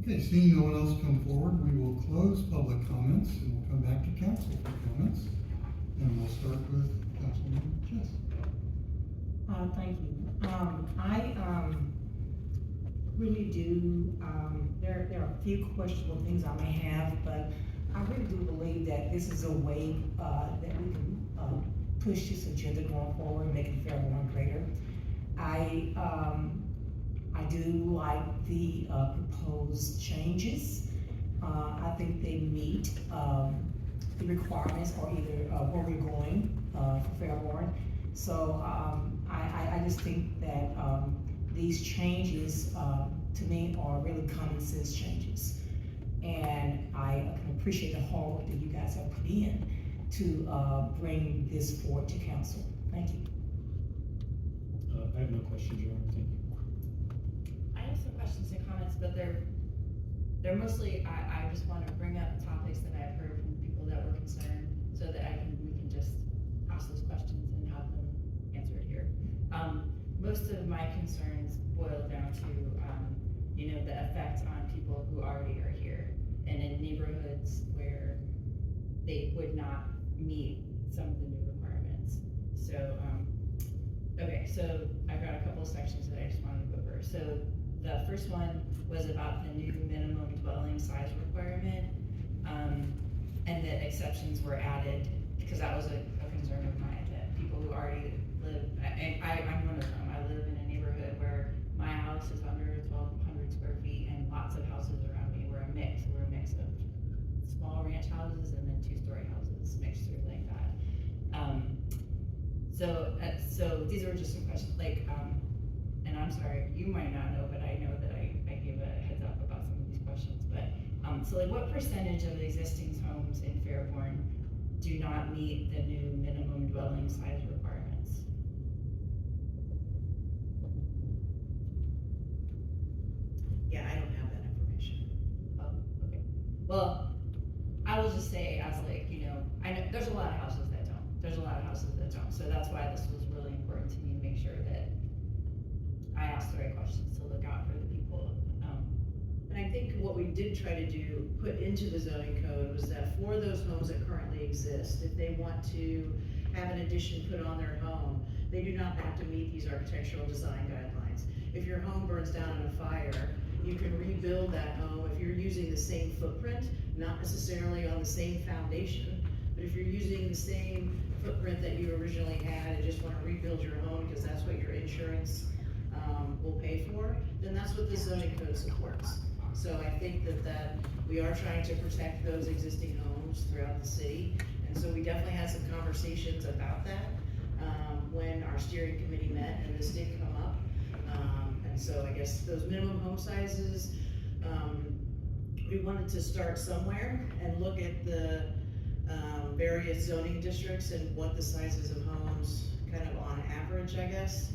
Okay, seeing no one else come forward, we will close public comments and we'll come back to council for comments. And we'll start with Councilman Chess. Thank you. I really do, there are a few questionable things I may have, but I really do believe that this is a way that we can push this agenda going forward, making Fairborn greater. I do like the proposed changes. I think they meet the requirements or either where we're going for Fairborn. So I just think that these changes to me are really common sense changes. And I can appreciate the hard work that you guys have put in to bring this forward to council. Thank you. I have no questions, Your Honor. Thank you. I have some questions and comments, but they're mostly, I just want to bring up topics that I've heard from people that were concerned so that we can just ask those questions and have them answered here. Most of my concerns boil down to, the effect on people who already are here and in neighborhoods where they would not meet some of the new requirements. So, okay, so I've got a couple of sections that I just wanted to go over. So the first one was about the new minimum dwelling size requirement, and that exceptions were added, because that was a concern of mine, that people who already live, and I'm one of them, I live in a neighborhood where my house is under 1,200 square feet, and lots of houses around me were a mix of small ranch houses and then two-story houses mixed through like that. So these were just some questions, like, and I'm sorry, you might not know, but I know that I gave a heads up about some of these questions, but, so like what percentage of the existing homes in Fairborn do not meet the new minimum dwelling size requirements? Yeah, I don't have that information. Oh, okay. Well, I will just say, as like, I know there's a lot of houses that don't. So that's why this was really important to me to make sure that I asked the right questions to look out for the people. And I think what we did try to do, put into the zoning code, was that for those homes that currently exist, if they want to have an addition put on their home, they do not have to meet these architectural design guidelines. If your home burns down in a fire, you can rebuild that home if you're using the same footprint, not necessarily on the same foundation, but if you're using the same footprint that you originally had and just want to rebuild your home because that's what your insurance will pay for, then that's what the zoning code supports. So I think that we are trying to protect those existing homes throughout the city, and so we definitely had some conversations about that when our steering committee met, and this did come up. And so I guess those minimum home sizes, we wanted to start somewhere and look at the various zoning districts and what the sizes of homes kind of on average, I guess.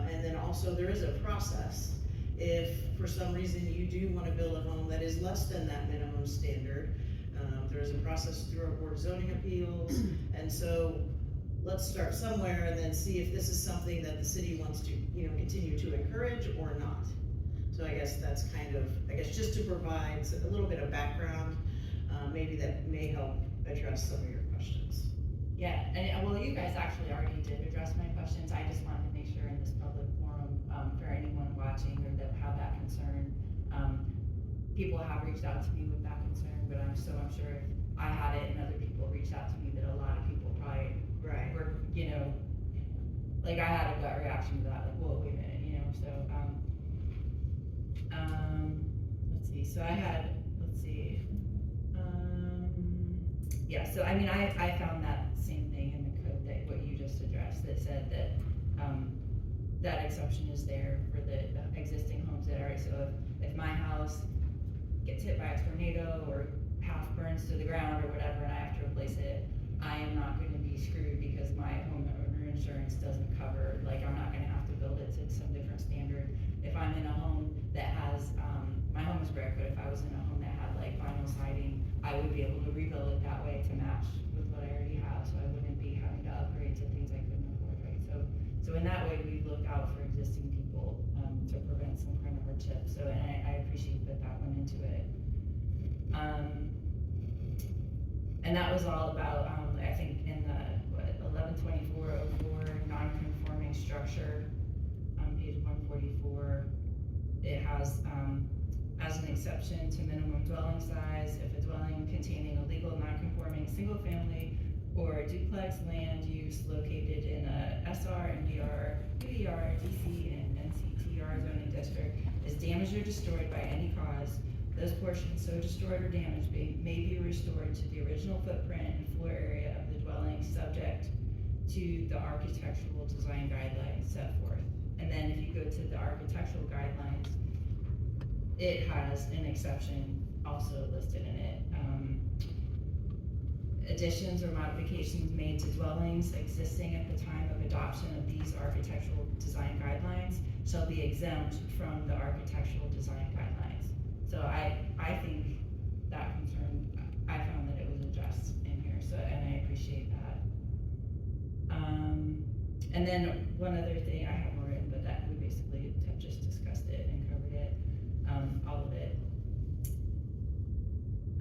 And then also there is a process. If for some reason you do want to build a home that is less than that minimum standard, there is a process through our board of zoning appeals. And so let's start somewhere and then see if this is something that the city wants to, continue to encourage or not. So I guess that's kind of, just to provide a little bit of background, maybe that may help address some of your questions. Yeah, and well, you guys actually already did address my questions. I just wanted to make sure in this public forum, for anyone watching or that have that concern, people have reached out to me with that concern, but I'm sure if I had it and other people reached out to me, that a lot of people probably were, like I had a gut reaction to that, like, whoa, wait a minute, so, let's see, so I had, yeah, so I mean, I found that same thing in the code, that what you just addressed, that said that that exception is there for the existing homes that are, so if my house gets hit by a tornado or half burns to the ground or whatever and I have to replace it, I am not going to be screwed because my homeowner insurance doesn't cover, like I'm not going to have to build it to some different standard. If I'm in a home that has, my home is brick, but if I was in a home that had like vinyl siding, I would be able to rebuild it that way to match with what I already have, so I wouldn't be having to upgrade to things I couldn't afford, right? So in that way, we look out for existing people to prevent some kind of hardship. So, and I appreciate that went into And that was all about, I think in the, 112404 non-conforming structure, on page 144, it has, as an exception to minimum dwelling size, if a dwelling containing a legal non-conforming single-family or duplex land use located in a SR, NDR, UDR, DC, and NCTR zoning district is damaged or destroyed by any cause, those portions so destroyed or damaged may be restored to the original footprint and floor area of the dwelling, subject to the architectural design guidelines set forth. And then if you go to the architectural guidelines, it has an exception also listed in it. Additions or modifications made to dwellings existing at the time of adoption of these architectural design guidelines shall be exempt from the architectural design guidelines. So I think that concern, I found that it was addressed in here, so, and I appreciate that. And then one other thing, I have more written, but that we basically have just discussed it and covered it, all of it.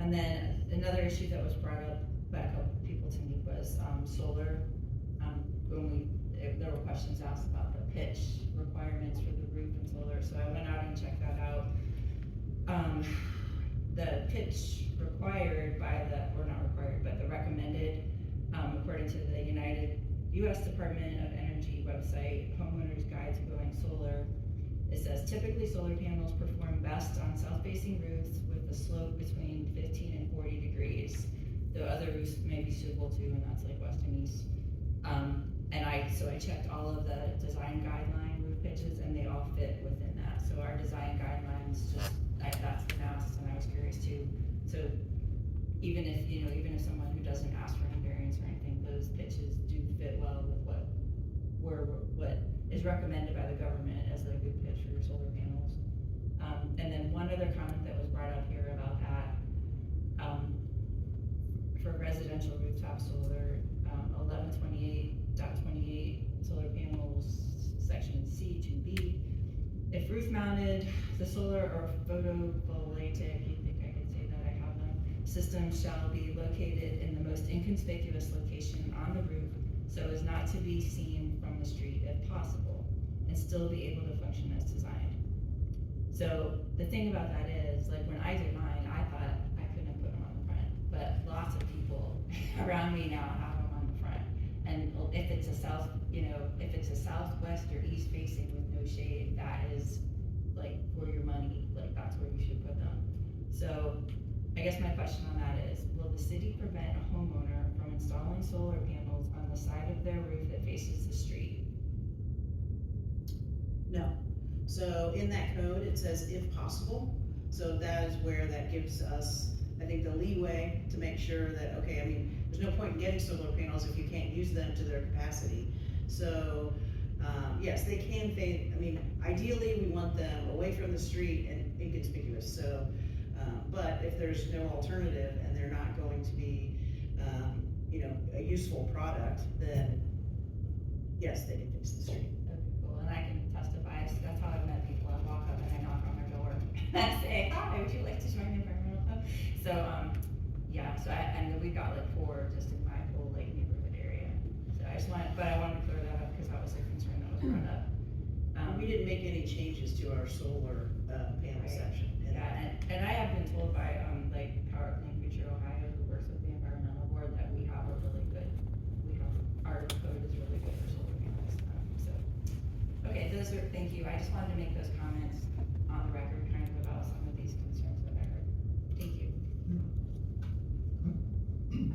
And then another issue that was brought up by a couple people to me was solar. There were questions asked about the pitch requirements for the roof and solar, so I went out and checked that out. The pitch required by or not required, but the recommended, according to the U.S. Department of Energy website, Homeowner's Guide to Going Solar, it says typically solar panels perform best on south-facing roofs with a slope between 15 and 40 degrees. Though other roofs may be suitable too, and that's like west and east. So I checked all of the design guideline roof pitches, and they all fit within that. So our design guidelines that's been asked, and I was curious too. So even if someone who doesn't ask for any variance or anything, those pitches do fit well with what is recommended by the government as a good pitch for your solar panels. And then one other comment that was brought up here about that, for residential rooftop solar, 1128.28 solar panels, section C2B. If roof mounted, the solar or photovoltaic, you think I could say that, I have them, system shall be located in the most inconspicuous location on the roof so as not to be seen from the street if possible, and still be able to function as designed. So the thing about that is, like when I did mine, I thought I couldn't put them on the front, but lots of people around me now have them on the front. And if it's a southwest or east facing with no shade, that is like for your money, like that's where you should put them. So I guess my question on that is, will the city prevent a homeowner from installing solar panels on the side of their roof that faces the street? No. So in that code, it says if possible. So that is where that gives us, I think, the leeway to make sure that, okay, I mean, there's no point in getting solar panels if you can't use them to their capacity. So, yes, they can fade. I mean, ideally, we want them away from the street and inconspicuous. So, but if there's no alternative and they're not going to be, a useful product, then yes, they can face the street. Okay, cool, and I can testify, that's how I've met people. I walk up and I knock on their door and I say, hi, would you like to join the environmental club? So, and we got like 4 just in my whole like neighborhood area. So I wanted to clear that up because that was a concern that was brought up. We didn't make any changes to our solar panel Right. section. Yeah, and I have been told by like Power Clean Future Ohio, who works with the environmental board, that our code is really good for solar panels. Okay, thank you. I just wanted to make those comments on the record, kind of about some of these concerns that I heard. Thank you.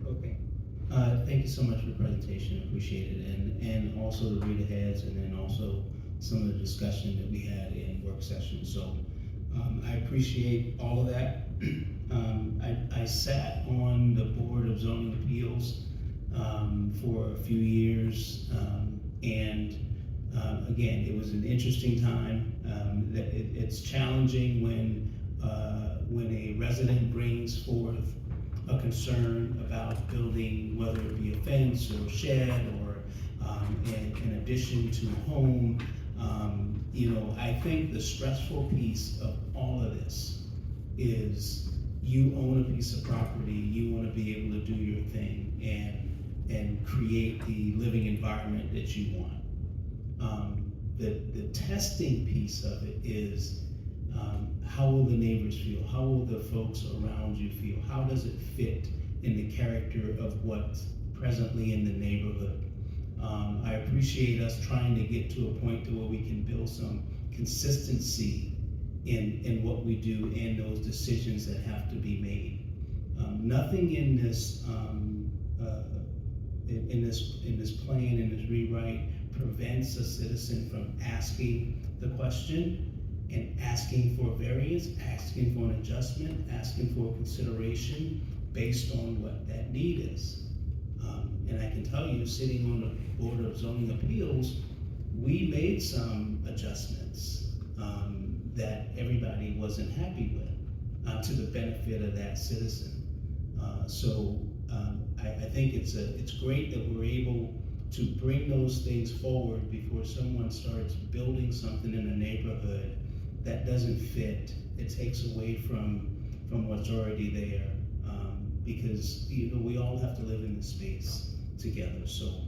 Okay. Thank you so much for the presentation, appreciate it, and also the read aheads, and then also some of the discussion that we had in work session. So I appreciate all of that. I sat on the Board of Zoning Appeals for a few years, and again, it was an interesting time. It's challenging when a resident brings forth a concern about building, whether it be a fence or a shed or an addition to a home. I think the stressful piece of all of this is, you own a piece of property, you wanna be able to do your thing and create the living environment that you want. The testing piece of it is, how will the neighbors feel? How will the folks around you feel? How does it fit in the character of what's presently in the neighborhood? I appreciate us trying to get to a point to where we can build some consistency in what we do and those decisions that have to be made. Nothing in this plan, in this rewrite, prevents a citizen from asking the question and asking for variance, asking for an adjustment, asking for consideration based on what that need is. And I can tell you, sitting on the Board of Zoning Appeals, we made some adjustments that everybody wasn't happy with, to the benefit of that citizen. I think it's great that we're able to bring those things forward before someone starts building something in a neighborhood that doesn't fit. It takes away from what's already there, because we all have to live in this space together. So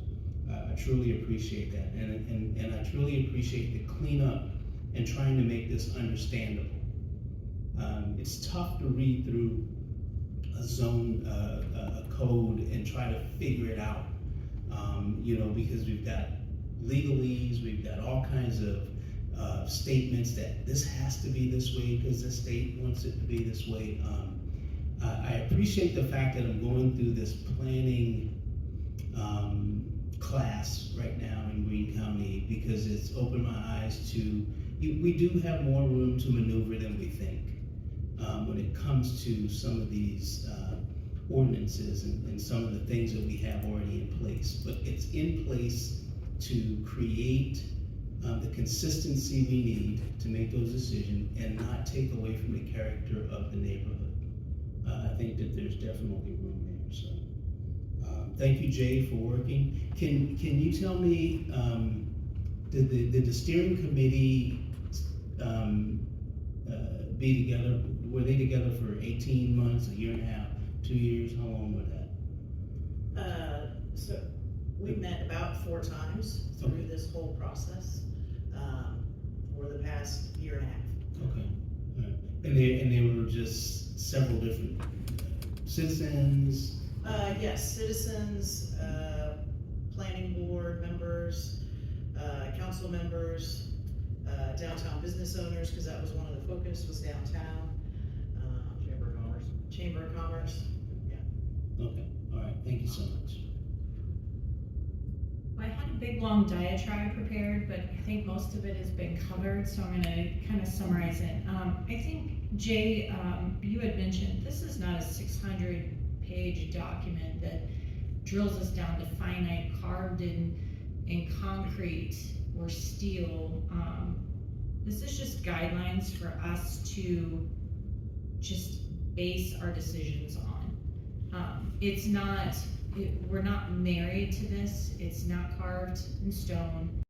I truly appreciate that, and I truly appreciate the cleanup and trying to make this understandable. It's tough to read through a zone, a code and try to figure it out, because we've got legalese, we've got all kinds of statements that this has to be this way because the state wants it to be this way. I appreciate the fact that I'm going through this planning class right now in Greene County, because it's opened my eyes to, we do have more room to maneuver than we think when it comes to some of these ordinances and some of the things that we have already in place. But it's in place to create the consistency we need to make those decisions and not take away from the character of the neighborhood. I think that there's definitely room there. So thank you, Jay, for working. Can you tell me, did the steering committee be together? Were they together for 18 months, a year and a half, 2 years? How long were that? So we met about 4 times through this whole process for the past year and a half. Okay. All right. And they were just several different citizens? Yes, citizens, planning board members, council members, downtown business owners, because that was one of the focus, was downtown. Chamber of Commerce, yeah. Okay, all right, thank you so much. I had a big long diatribe prepared, but I think most of it has been covered, so I'm gonna kind of summarize it. I think, Jay, you had mentioned, this is not a 600-page document that drills us down to finite, carved in concrete or steel. This is just guidelines for us to just base our decisions on. It's not, we're not married to this, it's not carved in stone.